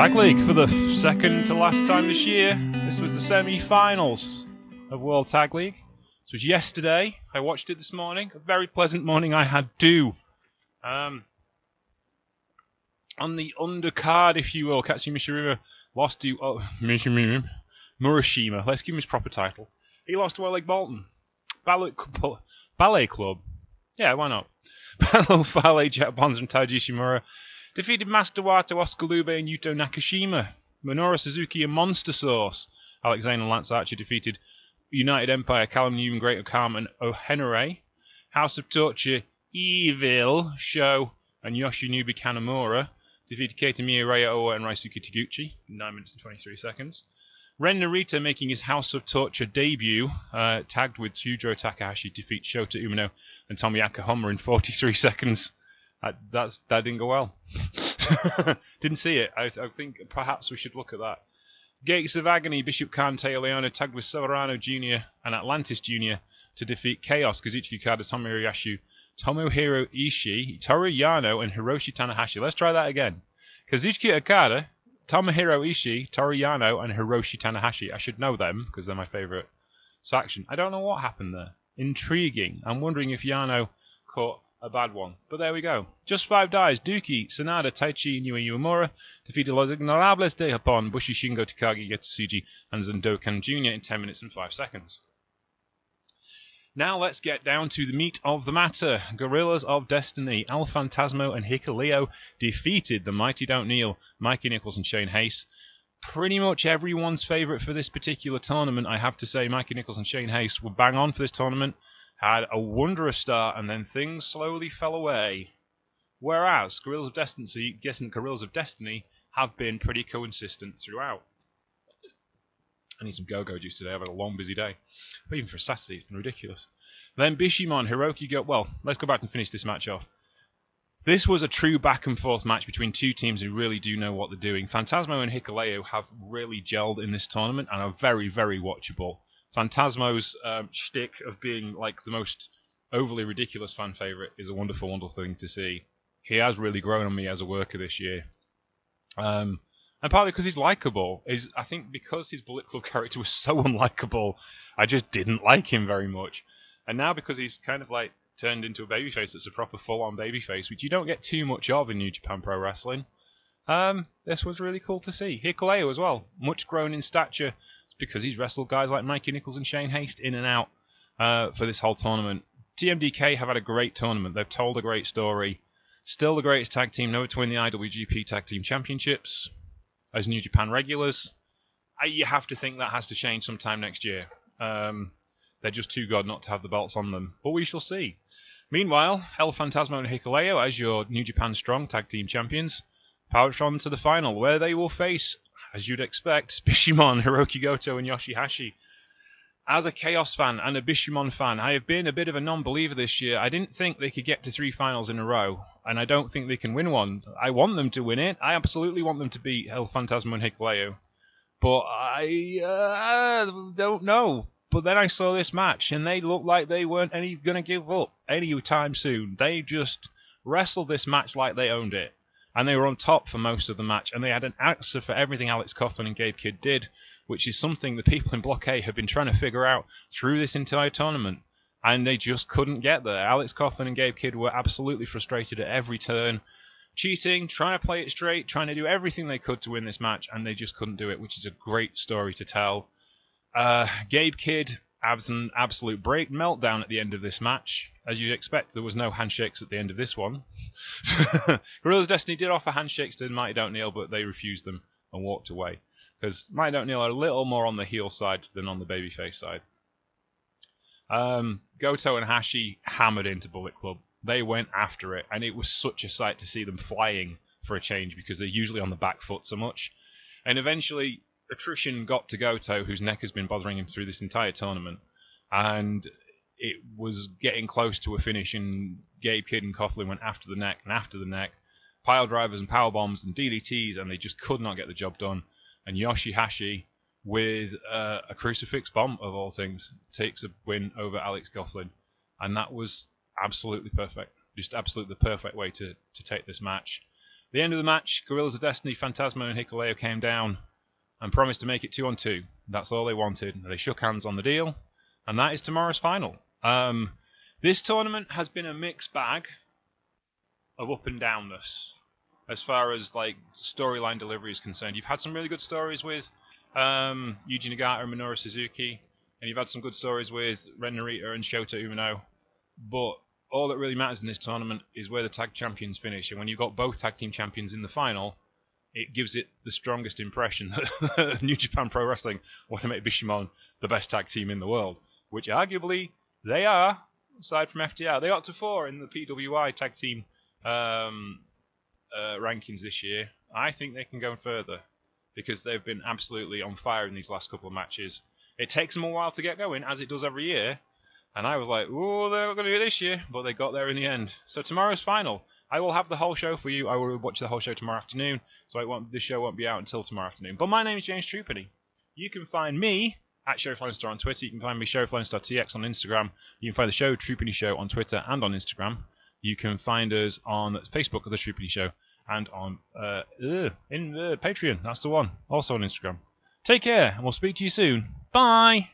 Tag League for the second to last time this year. This was the semi-finals of World Tag League. This was yesterday. I watched it this morning. A very pleasant morning I had too. On the undercard, if you will, Katsuyori Mishima lost to Murashima. Let's give him his proper title. He lost to Oleg Bolton. Ballet Club. Yeah, why not? Ballet Fale, Jack Bonds and Taiji Ishimura defeated Master Wato, Oscar Lube and Yuto Nakashima. Minoru Suzuki and Monster Sauce. Alex Zane and Lance Archer defeated United Empire, Callum Newman, Great Okama and Ohenare. House of Torture, Evil, Sho and Yoshinobu Kanemaru defeated Keitamiya, Raya Owa and Raisuke Taguchi in 9 minutes and 23 seconds. Ren Narita making his House of Torture debut, tagged with Yujiro Takahashi, defeat Shota Umino and Tomoyuki Honma in 43 seconds. That didn't go well. Didn't see it. I think perhaps we should look at that. Gates of Agony, Bishop Khan, Teo Leona tagged with Severano Jr. and Atlantis Jr. to defeat Chaos, Kazuchika Okada, Tomohiro Ishii, Toru Yano and Hiroshi Tanahashi. Let's try that again. Kazuchika Okada, Tomohiro Ishii, Toru Yano and Hiroshi Tanahashi. I should know them because they're my favourite faction. I don't know what happened there. Intriguing. I'm wondering if Yano caught a bad one. But there we go. Just 5 dies. Dookie, Sanada, Taichi, Niwa Uemura defeated Los Ignorables de Japón, Bushi, Shingo, Takagi, Getsuji, and Zendokan Jr. in 10 minutes and 5 seconds. Now let's get down to the meat of the matter. Guerrillas of Destiny, El Phantasmo and Hikuleo defeated the Mighty Don't Kneel, Mikey Nicholls and Shane Haste. Pretty much everyone's favourite for this particular tournament, I have to say. Mikey Nicholls and Shane Haste were bang on for this tournament. Had a wondrous start, and then things slowly fell away. Whereas Guerrillas of Destiny have been pretty consistent throughout. I need some go-go juice today. I've had a long, busy day. But even for Saturday, it's been ridiculous. Then Bishamon, Hiroki go. Well, let's go back and finish this match off. This was a true back-and-forth match between two teams who really do know what they're doing. Phantasmo and Hikuleo have really gelled in this tournament and are very, very watchable. Phantasmo's shtick of being like the most overly ridiculous fan favourite is a wonderful, wonderful thing to see. He has really grown on me as a worker this year. And partly because he's likeable. I think because his Bullet Club character was so unlikable, I just didn't like him very much. And now because he's kind of like turned into a babyface that's a proper full-on babyface, which you don't get too much of in New Japan Pro Wrestling, this was really cool to see. Hikuleo as well, much grown in stature, because he's wrestled guys like Mikey Nicholls and Shane Haste in and out for this whole tournament. TMDK have had a great tournament. They've told a great story. Still the greatest tag team never to win the IWGP Tag Team Championships as New Japan regulars. You have to think that has to change sometime next year. They're just too good not to have the belts on them. But we shall see. Meanwhile, El Phantasmo and Hikuleo, as your New Japan Strong Tag Team Champions, powered on to the final, where they will face, as you'd expect, Bishamon, Hiroki Goto and Yoshihashi. As a Chaos fan and a Bishamon fan, I have been a bit of a non-believer this year. I didn't think they could get to 3 finals in a row, and I don't think they can win one. I want them to win it. I absolutely want them to beat El Phantasmo and Hikuleo. But I don't know. But then I saw this match, and they looked like they weren't going to give up any time soon. They just wrestled this match like they owned it. And they were on top for most of the match, and they had an answer for everything Alex Coughlin and Gabe Kidd did, which is something the people in Block A have been trying to figure out through this entire tournament, and they just couldn't get there. Alex Coughlin and Gabe Kidd were absolutely frustrated at every turn, cheating, trying to play it straight, trying to do everything they could to win this match, and they just couldn't do it, which is a great story to tell. Gabe Kidd has an absolute break meltdown at the end of this match. As you'd expect, there was no handshakes at the end of this one. Guerrillas of Destiny did offer handshakes to Mighty Don't Kneel, but they refused them and walked away. Because Mighty Don't Kneel are a little more on the heel side than on the babyface side. Goto and Hashi hammered into Bullet Club. They went after it, and it was such a sight to see them flying for a change, because they're usually on the back foot so much. And eventually, attrition got to Goto, whose neck has been bothering him through this entire tournament. And it was getting close to a finish, and Gabe Kidd and Coughlin went after the neck and after the neck. Pile drivers and power bombs and DDTs, and they just could not get the job done. And Yoshihashi, with a crucifix bomb of all things, takes a win over Alex Coughlin. And that was absolutely perfect. Just absolutely the perfect way to take this match. The end of the match, Gorillas of Destiny, Phantasmo, and Hikuleo came down and promised to make it 2-on-2. That's all they wanted. They shook hands on the deal, and that is tomorrow's final. This tournament has been a mixed bag of up and downness as far as like storyline delivery is concerned. You've had some really good stories with Yuji Nagata and Minoru Suzuki, and you've had some good stories with Ren Narita and Shota Umino, but all that really matters in this tournament is where the tag champions finish, and when you've got both tag team champions in the final, it gives it the strongest impression that New Japan Pro Wrestling want to make Bishamon the best tag team in the world, which arguably they are, aside from FTR. They got to 4 in the PWI tag team rankings this year. I think they can go further because they've been absolutely on fire in these last couple of matches. It takes them a while to get going, as it does every year, and I was like, oh, they're not going to do it this year, but they got there in the end. So tomorrow's final. I will have the whole show for you. I will watch the whole show tomorrow afternoon, so this show won't be out until tomorrow afternoon. But my name is James Trupany. You can find me at ShowFlownStar on Twitter. You can find me ShowFlownStarTX on Instagram. You can find the show Trupany Show on Twitter and on Instagram. You can find us on Facebook at The Trupany Show and on Patreon. That's the one. Also on Instagram. Take care, and we'll speak to you soon. Bye!